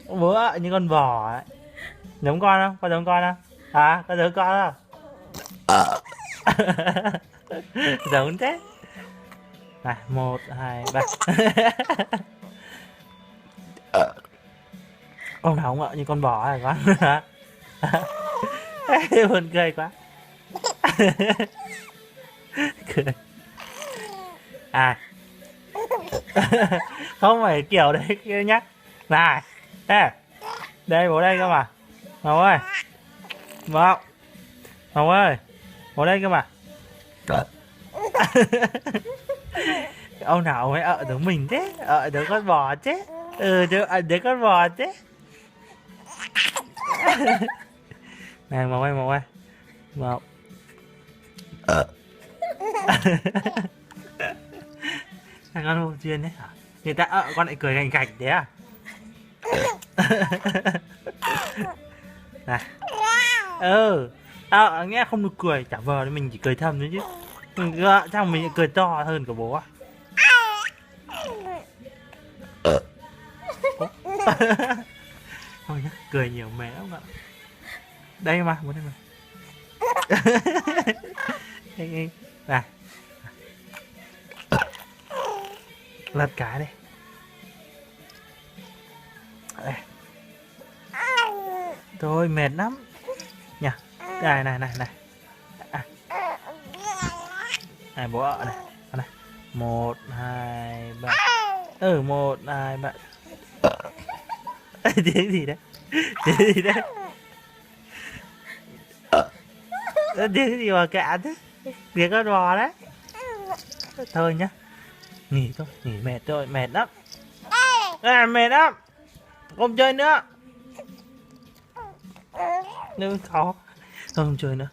Bố ạ, như con bò ấy. Giống con không? Có giống con không? Hả? Có giống con không? Giống thế. Này, 1, 2, 3. Ông nào không ạ? Như con bò hả con? Hả? Buồn cười quá. Cười. À. Không phải kiểu đấy kia nhá. Này. Ê. Đây bố đây cơ mà. Ngọc ơi. Ngọc. Ngọc ơi. Bố đây cơ mà. Ông nào mới giống mình thế, giống con bò thế. Giống con bò thế. Này Ngọc ơi, Ngọc ơi. Ngọc. Thằng con vô duyên đấy hả? Người ta con lại cười gành gạch thế à? Này. Nghe không được cười, chả vờ mình chỉ cười thầm thôi chứ. Chắc mình cười to hơn của bố à? Thôi nhá, cười nhiều mẹ không ạ? Đây mà, bố đây mà. Này. Lật cái đây. Đây. Thôi mệt lắm nhỉ. Này này này này. Này bố ạ này. Này. 1, 2, 3. 1, 2, 3. Tiếng gì đấy? Tiếng gì đấy? Tiếng gì mà cạn thế? Tiếng con bò đấy. Thôi nhá. Nghỉ thôi, nghỉ mệt thôi, mệt lắm. Mệt lắm. Không chơi nữa. Nếu khó. Thôi không chơi nữa.